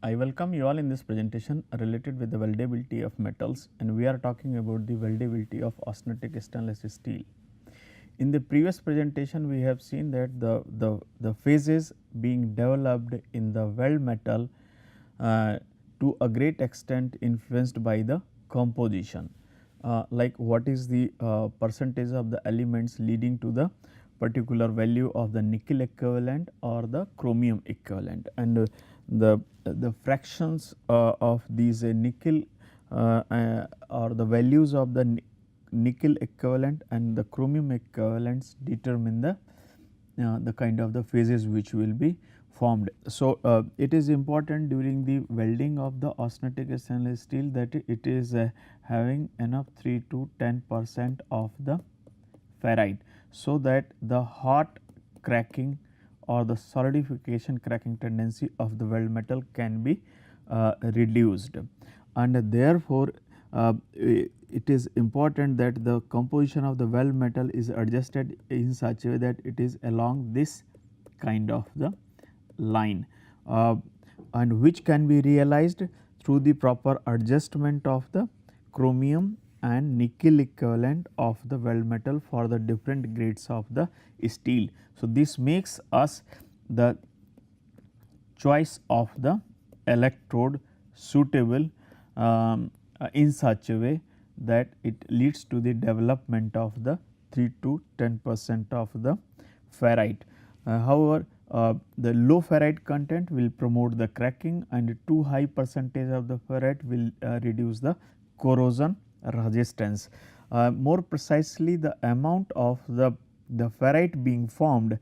I welcome you all in this presentation related with the weldability of metals, and we are talking about the weldability of austenitic stainless steel. In the previous presentation, we have seen that the phases being developed in the weld metal to a great extent influenced by the composition, like what is the percentage of the elements leading to the particular value of the nickel equivalent or the chromium equivalent, and the fractions of these nickel or the values of the nickel equivalent and the chromium equivalents determine the kind of the phases which will be formed. So, it is important during the welding of the austenitic stainless steel that it is having enough 3 to 10% of the ferrite, so that the hot cracking or the solidification cracking tendency of the weld metal can be reduced, and therefore, it is important that the composition of the weld metal is adjusted in such a way that it is along this kind of the line, and which can be realized through the proper adjustment of the chromium and nickel equivalent of the weld metal for the different grades of the steel. So, this makes us the choice of the electrode suitable in such a way that it leads to the development of the 3 to 10% of the ferrite. However, the low ferrite content will promote the cracking, and too high percentage of the ferrite will reduce the corrosion resistance. More precisely, the amount of the ferrite being formed,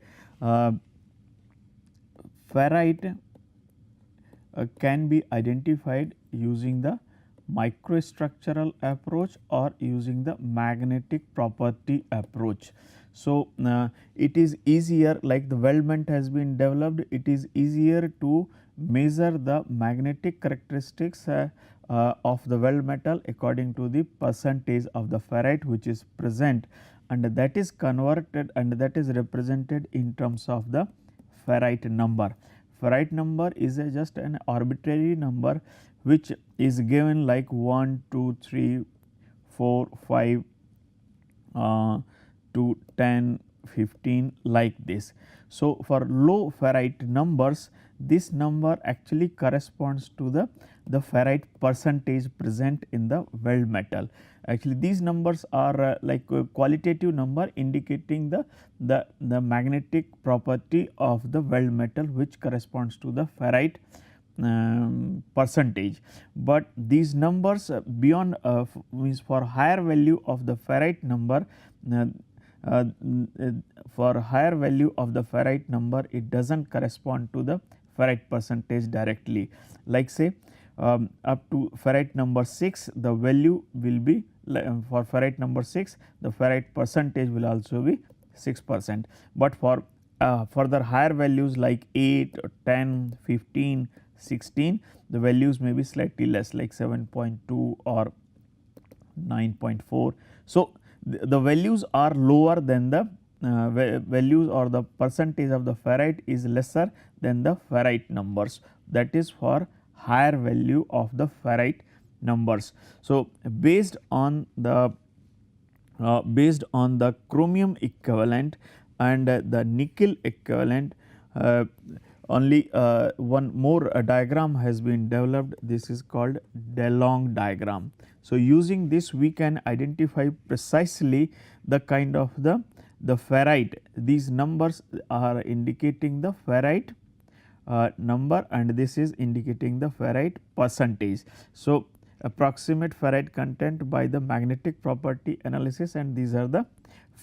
ferrite can be identified using the microstructural approach or using the magnetic property approach. So, it is easier, like the weldment has been developed, it is easier to measure the magnetic characteristics of the weld metal according to the percentage of the ferrite which is present, and that is converted and that is represented in terms of the ferrite number. Ferrite number is just an arbitrary number which is given like 1, 2, 3, 4, 5 to 10, 15 like this. So, for low ferrite numbers, this number actually corresponds to the ferrite percentage present in the weld metal. Actually, these numbers are like a qualitative number indicating the magnetic property of the weld metal which corresponds to the ferrite percentage, but these numbers beyond means for higher value of the ferrite number, for higher value of the ferrite number it does not correspond to the ferrite percentage directly. Like say up to ferrite number 6, the value will be for ferrite number 6, the ferrite percentage will also be 6%, but for further higher values like 8, 10, 15, 16, the values may be slightly less like 7.2 or 9.4. So, the values are lower than the values or the percentage of the ferrite is lesser than the ferrite numbers, that is for higher value of the ferrite numbers. So, based on the chromium equivalent and the nickel equivalent, only one more diagram has been developed. This is called DeLong diagram. So, using this we can identify precisely the kind of the ferrite. These numbers are indicating the ferrite number, and this is indicating the ferrite percentage. So, approximate ferrite content by the magnetic property analysis, and these are the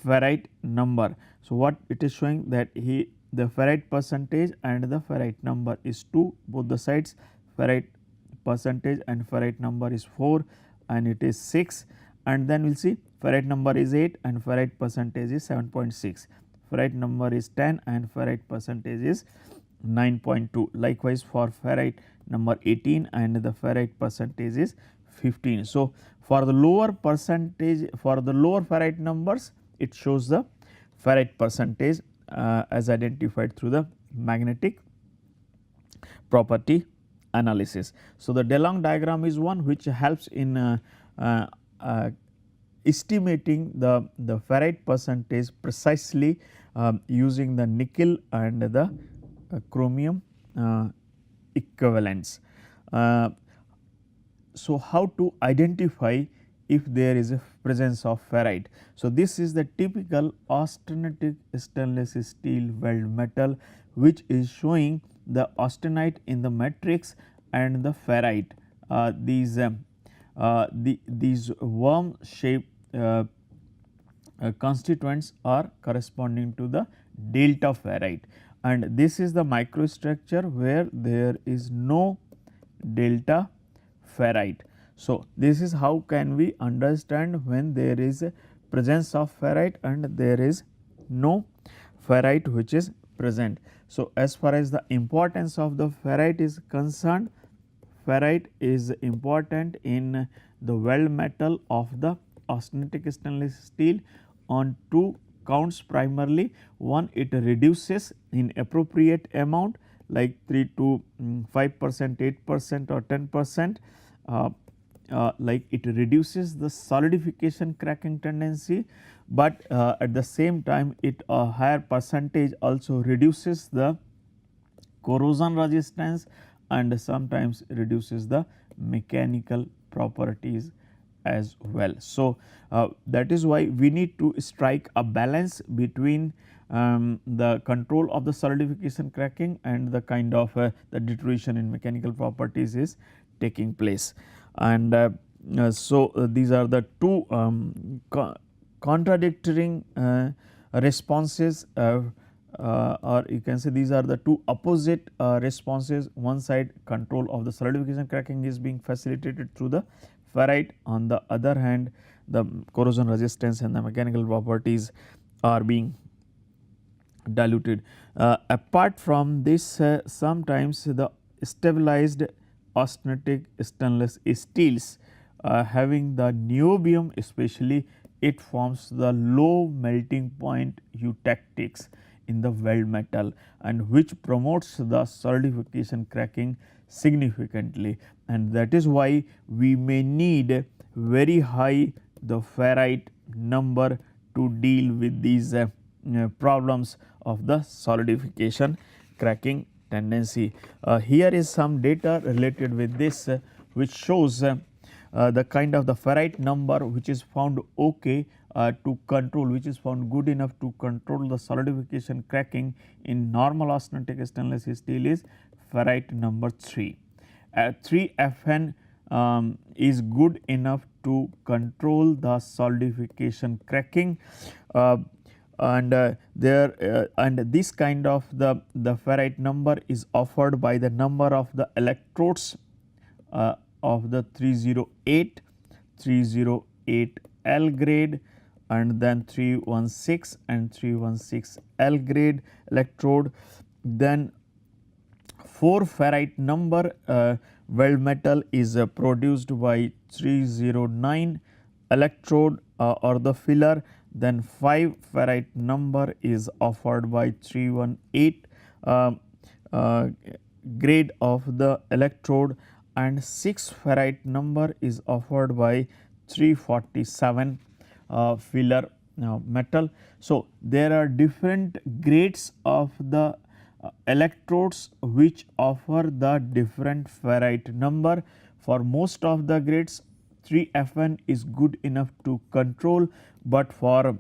ferrite number. So, what it is showing that the ferrite percentage and the ferrite number is 2, both the sides ferrite percentage and ferrite number is 4 and it is 6, and then we will see ferrite number is 8 and ferrite percentage is 7.6, ferrite number is 10 and ferrite percentage is 9.2. Likewise, for ferrite number 18 and the ferrite percentage is 15. So, for the lower percentage, for the lower ferrite numbers, it shows the ferrite percentage as identified through the magnetic property analysis. So, the DeLong diagram is one which helps in estimating the ferrite percentage precisely using the nickel and the chromium equivalents. So, how to identify if there is a presence of ferrite. So, this is the typical austenitic stainless steel weld metal which is showing the austenite in the matrix and the ferrite. These worm shaped constituents are corresponding to the delta ferrite, and this is the microstructure where there is no delta ferrite. So, this is how can we understand when there is a presence of ferrite and there is no ferrite which is present. So, as far as the importance of the ferrite is concerned, ferrite is important in the weld metal of the austenitic stainless steel on two counts primarily. One, it reduces in appropriate amount like 3 to 5%, 8% or 10%, like it reduces the solidification cracking tendency, but at the same time it a higher percentage also reduces the corrosion resistance and sometimes reduces the mechanical properties as well. So, that is why we need to strike a balance between the control of the solidification cracking and the kind of the deterioration in mechanical properties is taking place. And these are the two contradictory responses, or you can say these are the two opposite responses. One side, control of the solidification cracking is being facilitated through the ferrite, on the other hand the corrosion resistance and the mechanical properties are being diluted. Apart from this, sometimes the stabilized austenitic stainless steels having the niobium, especially it forms the low melting point eutectics in the weld metal and which promotes the solidification cracking significantly, and that is why we may need very high the ferrite number to deal with these problems of the solidification cracking tendency. Here is some data related with this which shows the kind of the ferrite number which is found okay to control, which is found good enough to control the solidification cracking in normal austenitic stainless steel is ferrite number 3. 3 Fn is good enough to control the solidification cracking, and this kind of the ferrite number is offered by the number of the electrodes of the 308, 308 L grade and then 316 and 316 L grade electrode. Then 4 ferrite number weld metal is produced by 309 electrode or the filler. Then 5 ferrite number is offered by 318 grade of the electrode, and 6 ferrite number is offered by 347 filler metal. So, there are different grades of the electrodes which offer the different ferrite number. For most of the grades 3 Fn is good enough to control, but for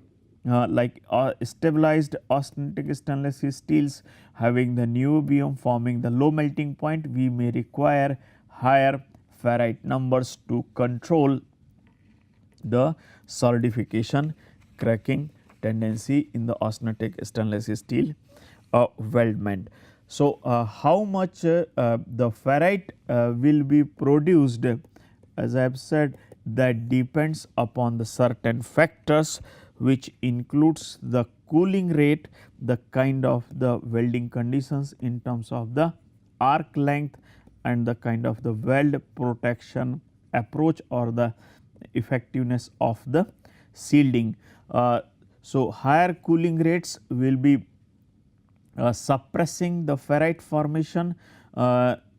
stabilized austenitic stainless steels having the niobium forming the low melting point, we may require higher ferrite numbers to control the solidification cracking tendency in the austenitic stainless steel weldment. So, how much the ferrite will be produced, as I have said, that depends upon the certain factors which includes the cooling rate, the kind of the welding conditions in terms of the arc length and the kind of the weld protection approach or the effectiveness of the shielding. So, higher cooling rates will be suppressing the ferrite formation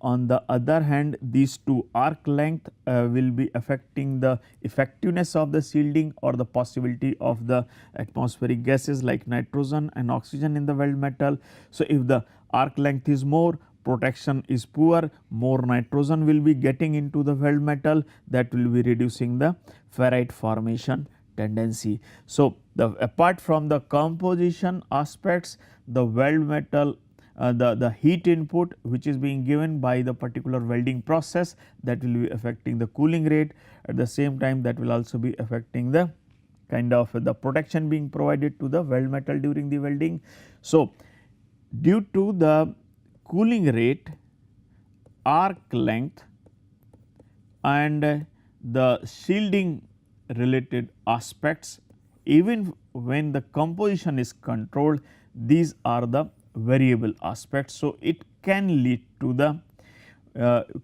on the other hand, these two arc length will be affecting the effectiveness of the shielding or the possibility of the atmospheric gases like nitrogen and oxygen in the weld metal. So, if the arc length is more, protection is poor, more nitrogen will be getting into the weld metal, that will be reducing the ferrite formation tendency. So, apart from the composition aspects, the weld metal the heat input which is being given by the particular welding process, that will be affecting the cooling rate. At the same time, that will also be affecting the kind of the protection being provided to the weld metal during the welding. So, due to the cooling rate, arc length and the shielding related aspects, even when the composition is controlled, these are the variable aspects. So, it can lead to the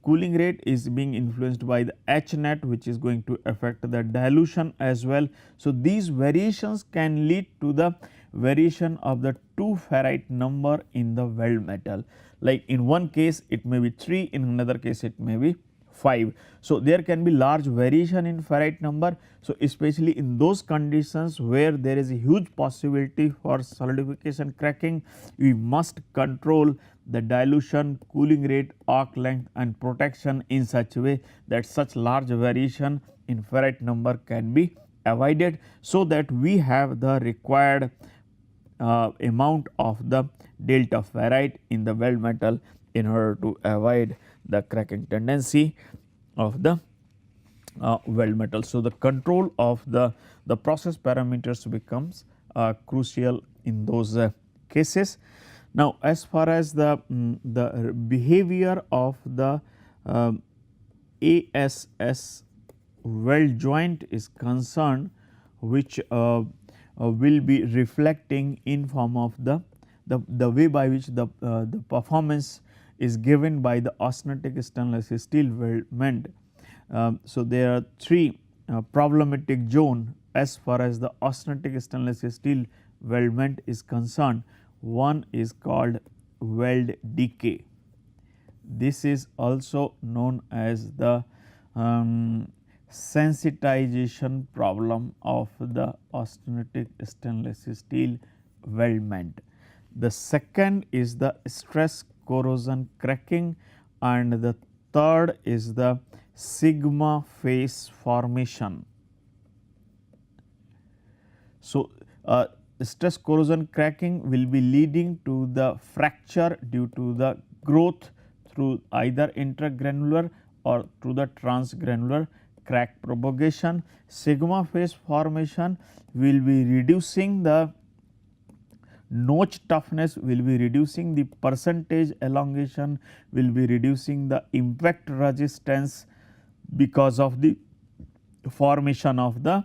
cooling rate is being influenced by the H net, which is going to affect the dilution as well. So, these variations can lead to the variation of the 2 ferrite number in the weld metal, like in one case it may be 3, in another case it may be 5. So, there can be large variation in ferrite number. So, especially in those conditions where there is a huge possibility for solidification cracking, we must control the dilution, cooling rate, arc length and protection in such a way that such large variation in ferrite number can be avoided, so that we have the required amount of the delta ferrite in the weld metal in order to avoid the cracking tendency of the weld metal. So, the control of the process parameters becomes crucial in those cases. Now, as far as the behavior of the ASS weld joint is concerned, which will be reflecting in form of the way by which the performance is given by the austenitic stainless steel weldment. So, there are 3 problematic zone as far as the austenitic stainless steel weldment is concerned. One is called weld decay. This is also known as the sensitization problem of the austenitic stainless steel weldment. The second is the stress corrosion cracking, and the third is the sigma phase formation. So, stress corrosion cracking will be leading to the fracture due to the growth through either intragranular or through the transgranular crack propagation. Sigma phase formation will be reducing the notch toughness, will be reducing the percentage elongation, will be reducing the impact resistance because of the formation of the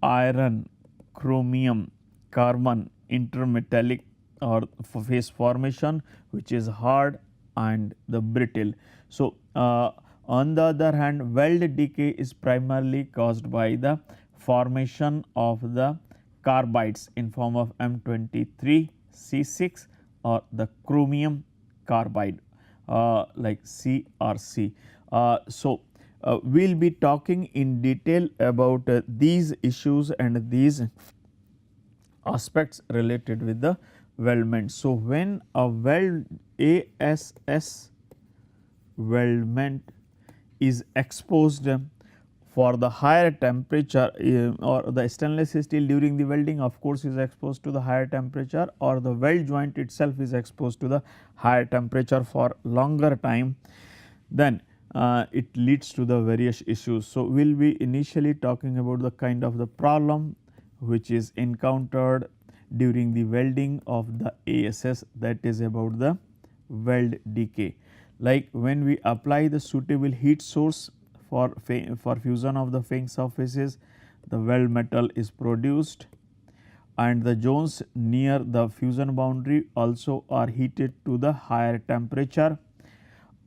iron, chromium, carbon intermetallic or phase formation, which is hard and the brittle. So, on the other hand, weld decay is primarily caused by the formation of the carbides in form of M23C6 or the chromium carbide like CRC. So, we will be talking in detail about these issues and these aspects related with the weldment. So, when a weld ASS weldment is exposed for the higher temperature or the stainless steel during the welding, of course, is exposed to the higher temperature, or the weld joint itself is exposed to the higher temperature for longer time, then it leads to the various issues. So, we will be initially talking about the kind of the problem which is encountered during the welding of the ASS, that is about the weld decay. Like when we apply the suitable heat source for fusion of the fanning surfaces, the weld metal is produced, and the zones near the fusion boundary also are heated to the higher temperature.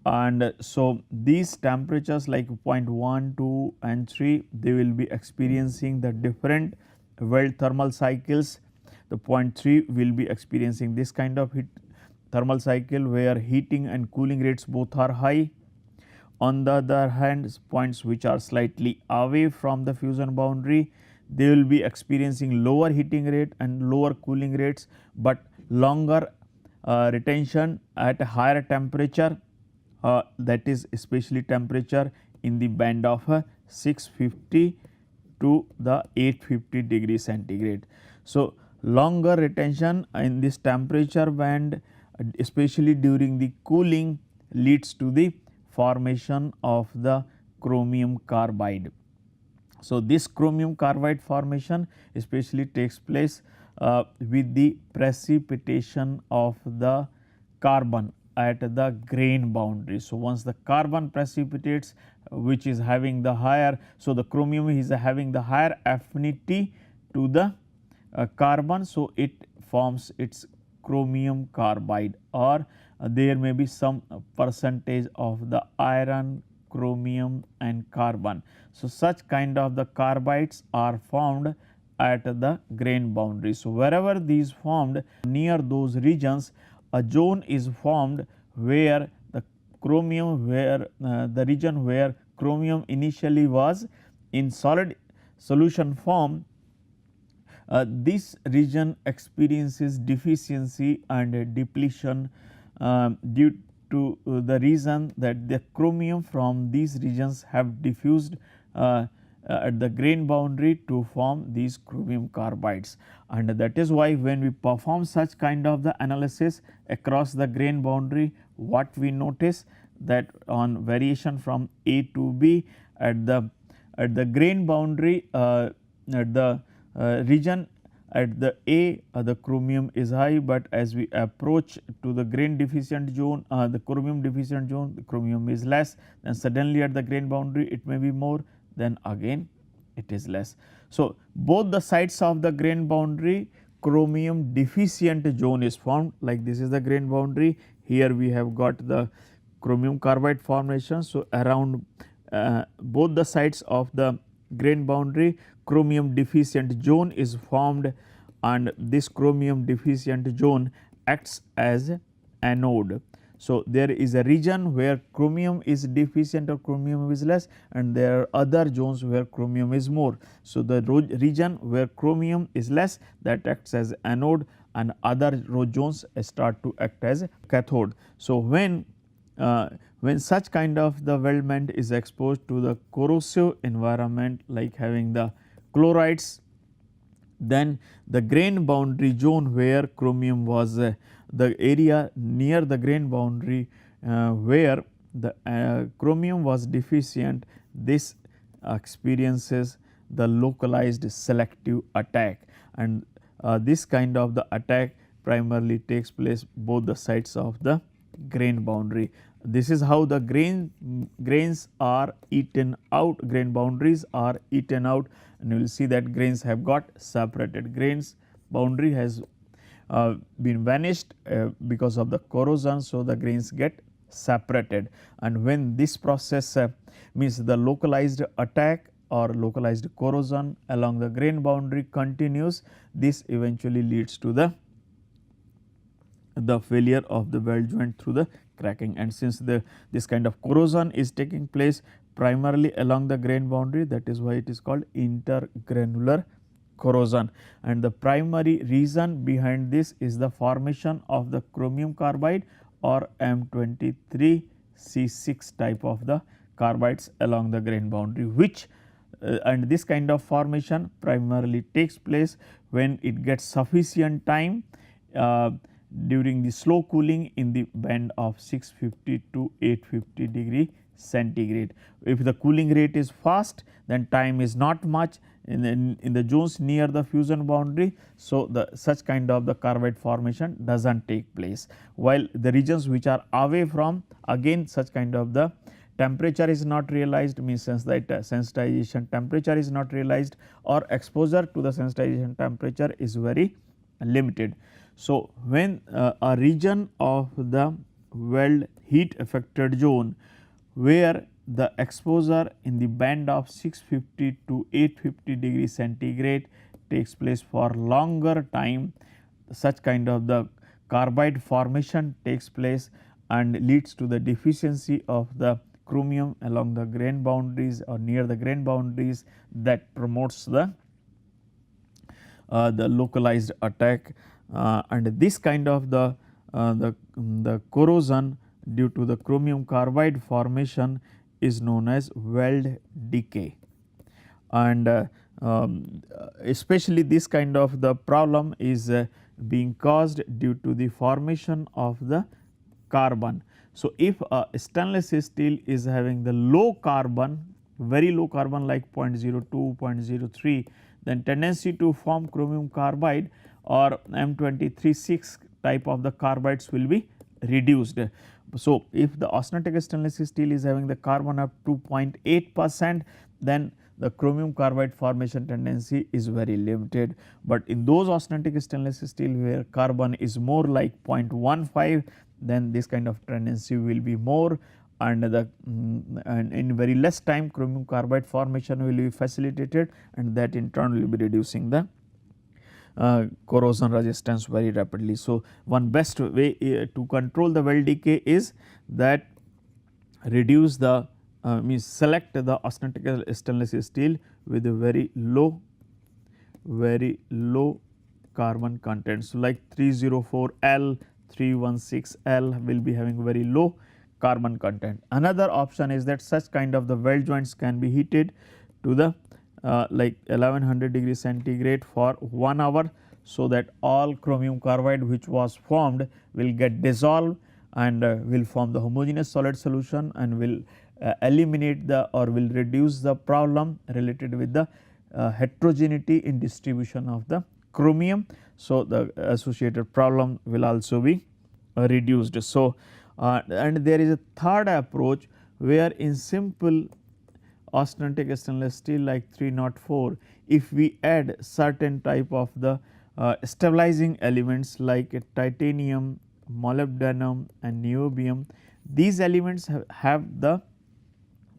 And so, these temperatures like 0.1, 2 and 3, they will be experiencing the different weld thermal cycles. The 0.3 will be experiencing this kind of heat thermal cycle where heating and cooling rates both are high. On the other hand, points which are slightly away from the fusion boundary, they will be experiencing lower heating rate and lower cooling rates, but longer retention at a higher temperature, that is especially temperature in the band of 650 to the 850 degree centigrade. So, longer retention in this temperature band, especially during the cooling, leads to the formation of the chromium carbide. So, this chromium carbide formation especially takes place with the precipitation of the carbon at the grain boundary. So, once the carbon precipitates, which is having the higher, so the chromium is having the higher affinity to the carbon. So, it forms its chromium carbide, or there may be some percentage of the iron, chromium and carbon. So, such kind of the carbides are formed at the grain boundary. So, wherever these formed near those regions, a zone is formed where the chromium, where the region where chromium initially was in solid solution form, this region experiences deficiency and depletion due to the reason that the chromium from these regions have diffused at the grain boundary to form these chromium carbides. And that is why when we perform such kind of the analysis across the grain boundary, what we notice that on variation from A to B at the grain boundary, at the region at the A, the chromium is high, but as we approach to the grain deficient zone, the chromium deficient zone, the chromium is less, then suddenly at the grain boundary it may be more, then again it is less. So, both the sides of the grain boundary, chromium deficient zone is formed, like this is the grain boundary, here we have got the chromium carbide formation. So, around both the sides of the grain boundary, chromium deficient zone is formed, and this chromium deficient zone acts as anode. So, there is a region where chromium is deficient or chromium is less, and there are other zones where chromium is more. So, the region where chromium is less, that acts as anode, and other zones start to act as cathode. So, when such kind of the weldment is exposed to the corrosive environment like having the chlorides, then the grain boundary zone where chromium was, the area near the grain boundary where the chromium was deficient, this experiences the localized selective attack, and this kind of the attack primarily takes place both the sides of the grain boundary. This is how the grains are eaten out, grain boundaries are eaten out, and you will see that grains have got separated. Grains boundary has been vanished because of the corrosion. So, the grains get separated, and when this process means the localized attack or localized corrosion along the grain boundary continues, this eventually leads to the failure of the weld joint through the cracking. And since this kind of corrosion is taking place primarily along the grain boundary, that is why it is called intergranular corrosion, and the primary reason behind this is the formation of the chromium carbide or M23C6 type of the carbides along the grain boundary, which and this kind of formation primarily takes place when it gets sufficient time during the slow cooling in the band of 650 to 850 degree centigrade. If the cooling rate is fast, then time is not much in the zones near the fusion boundary. So, such kind of the carbide formation does not take place, while the regions which are away from, again such kind of the temperature is not realized, means that sensitization temperature is not realized, or exposure to the sensitization temperature is very limited. So, when a region of the weld heat affected zone where the exposure in the band of 650 to 850 degree centigrade takes place for longer time, such kind of the carbide formation takes place and leads to the deficiency of the chromium along the grain boundaries or near the grain boundaries, that promotes the localized attack, and this kind of the corrosion due to the chromium carbide formation is known as weld decay. And especially this kind of the problem is being caused due to the formation of the carbon. So, if a stainless steel is having the low carbon, very low carbon like 0.02, 0.03, then tendency to form chromium carbide or M236 type of the carbides will be reduced. So, if the austenitic stainless steel is having the carbon of 2.8%, then the chromium carbide formation tendency is very limited, but in those austenitic stainless steel where carbon is more like 0.15, then this kind of tendency will be more, and and in very less time chromium carbide formation will be facilitated, and that in turn will be reducing the corrosion resistance very rapidly. So, one best way to control the weld decay is that reduce the means select the austenitic stainless steel with a very low carbon content. So, like 304L, 316L will be having very low carbon content. Another option is that such kind of the weld joints can be heated to the like 1100 degree centigrade for 1 hour, so that all chromium carbide which was formed will get dissolved and will form the homogeneous solid solution and will eliminate the or will reduce the problem related with the heterogeneity in distribution of the chromium. So, the associated problem will also be reduced. So, and there is a third approach where in simple austenitic stainless steel like 304, if we add certain type of the stabilizing elements like titanium, molybdenum and niobium, these elements have the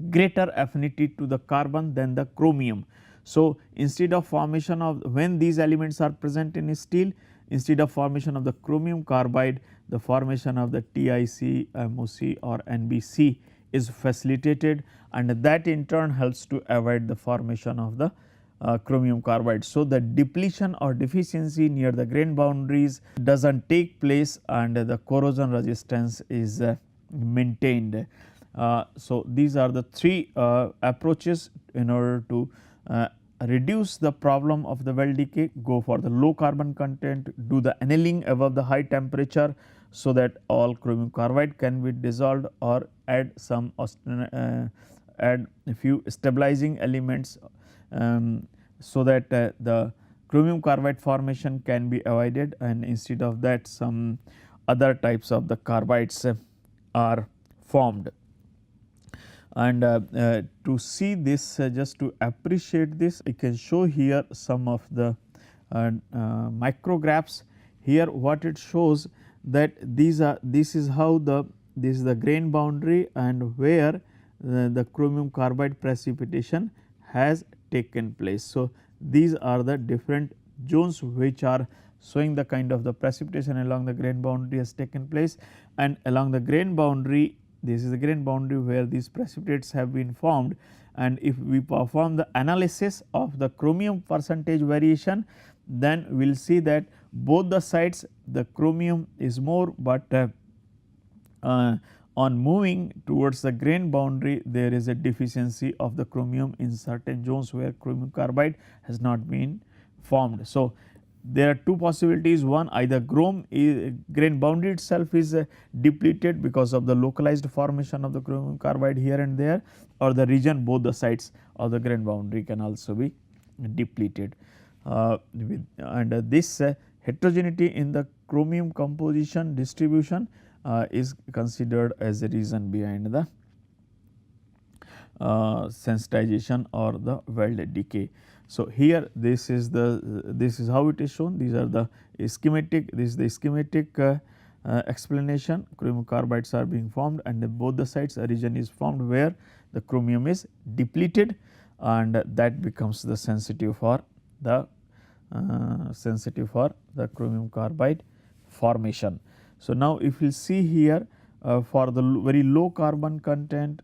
greater affinity to the carbon than the chromium. So, instead of formation of when these elements are present in steel, instead of formation of the chromium carbide, the formation of the TiC, MoC or NBC is facilitated, and that in turn helps to avoid the formation of the chromium carbide. So, the depletion or deficiency near the grain boundaries does not take place and the corrosion resistance is maintained. So, these are the three approaches in order to reduce the problem of the weld decay. Go for the low carbon content, do the annealing above the high temperature, so that all chromium carbide can be dissolved, or add some add a few stabilizing elements, so that the chromium carbide formation can be avoided, and instead of that some other types of the carbides are formed. And to see this, just to appreciate this, I can show here some of the micrographs. Here what it shows, that this is how this is the grain boundary and where the chromium carbide precipitation has taken place. So, these are the different zones which are showing the kind of the precipitation along the grain boundary has taken place, and along the grain boundary, this is the grain boundary where these precipitates have been formed, and if we perform the analysis of the chromium percentage variation, then we will see that both the sides the chromium is more, but on moving towards the grain boundary there is a deficiency of the chromium in certain zones where chromium carbide has not been formed. So, there are two possibilities. One, either grain boundary itself is depleted because of the localized formation of the chromium carbide here and there, or the region both the sides of the grain boundary can also be depleted. And this heterogeneity in the chromium composition distribution is considered as a reason behind the sensitization or the weld decay. So, here this is how it is shown. These are the schematic, this is the schematic explanation. Chromium carbides are being formed, and both the sides a region is formed where the chromium is depleted, and that becomes the sensitive for the chromium carbide formation. So, now if you see here for the very low carbon content,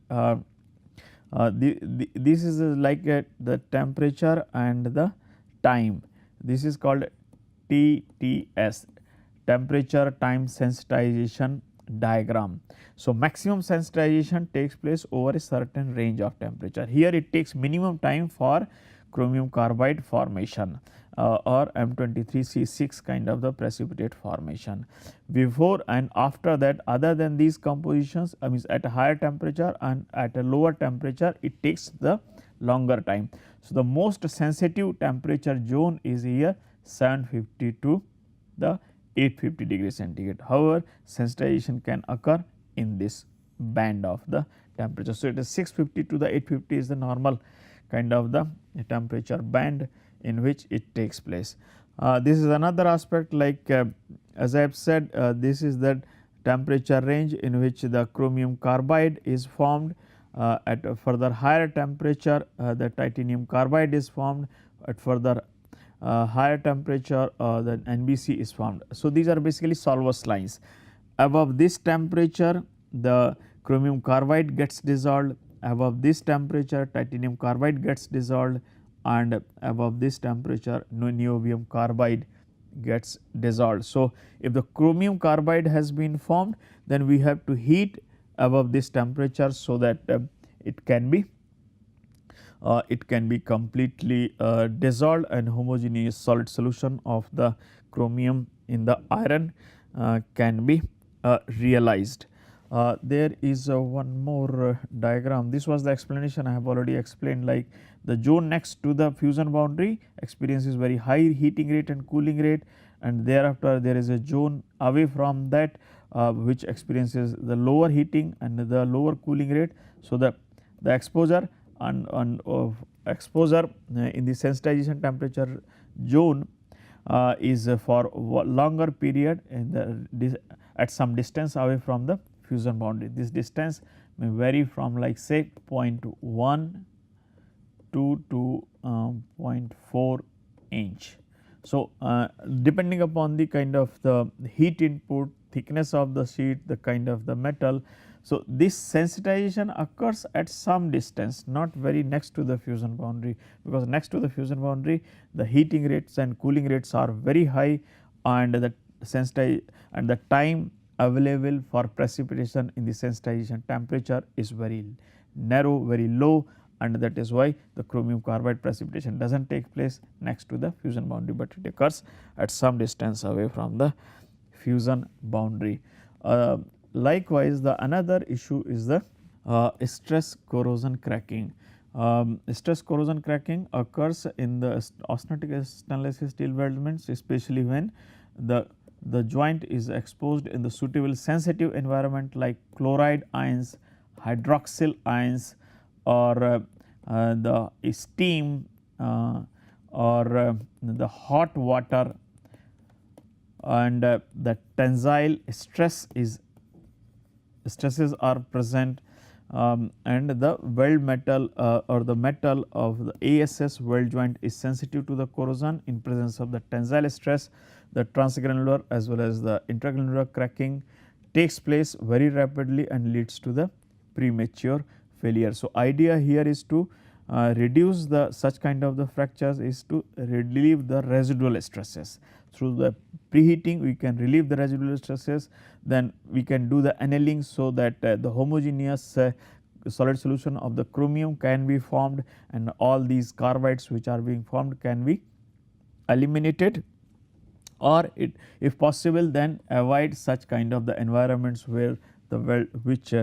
this is like the temperature and the time. This is called TTS, temperature time sensitization diagram. So, maximum sensitization takes place over a certain range of temperature. Here it takes minimum time for chromium carbide formation or M23C6 kind of the precipitate formation. Before and after that, other than these compositions, means at a higher temperature and at a lower temperature, it takes the longer time. So, the most sensitive temperature zone is here 750 to the 850 degrees centigrade. However, sensitization can occur in this band of the temperature. So, it is 650 to the 850 is the normal kind of the temperature band in which it takes place. This is another aspect, like as I have said, this is the temperature range in which the chromium carbide is formed. At a further higher temperature, the titanium carbide is formed. At further higher temperature, the NBC is formed. So, these are basically Solvers lines. Above this temperature, the chromium carbide gets dissolved. Above this temperature, titanium carbide gets dissolved, and above this temperature, niobium carbide gets dissolved. So, if the chromium carbide has been formed, then we have to heat above this temperature, so that it can be completely dissolved, and homogeneous solid solution of the chromium in the iron can be realized. There is one more diagram. This was the explanation I have already explained, like the zone next to the fusion boundary experiences very high heating rate and cooling rate, and thereafter there is a zone away from that which experiences the lower heating and the lower cooling rate. So, the exposure and exposure in the sensitization temperature zone is for longer period in the at some distance away from the fusion boundary. This distance may vary from like say 0.1 to 0.4 inch. So, depending upon the kind of the heat input, thickness of the sheet, the kind of the metal. So, this sensitization occurs at some distance, not very next to the fusion boundary, because next to the fusion boundary the heating rates and cooling rates are very high, and the time available for precipitation in the sensitization temperature is very narrow, very low, and that is why the chromium carbide precipitation does not take place next to the fusion boundary, but it occurs at some distance away from the fusion boundary. Likewise, the another issue is the stress corrosion cracking. Stress corrosion cracking occurs in the austenitic stainless steel weldments, especially when the joint is exposed in the suitable sensitive environment like chloride ions, hydroxyl ions, or the steam or the hot water, and the tensile stresses are present, and the weld metal or the metal of the ASS weld joint is sensitive to the corrosion. In presence of the tensile stress, the transgranular as well as the intragranular cracking takes place very rapidly and leads to the premature failure. So, idea here is to reduce the such kind of the fractures is to relieve the residual stresses. Through the preheating we can relieve the residual stresses, then we can do the annealing, so that the homogeneous solid solution of the chromium can be formed, and all these carbides which are being formed can be eliminated, or it if possible then avoid such kind of the environments where the weld which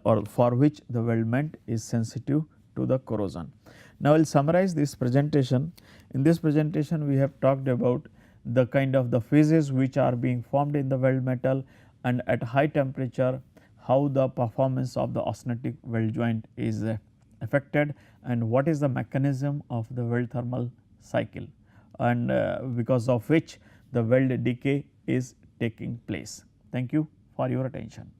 or for which the weldment is sensitive to the corrosion. Now, I will summarize this presentation. In this presentation we have talked about the kind of the phases which are being formed in the weld metal, and at high temperature how the performance of the austenitic weld joint is affected, and what is the mechanism of the weld thermal cycle, and because of which the weld decay is taking place. Thank you for your attention.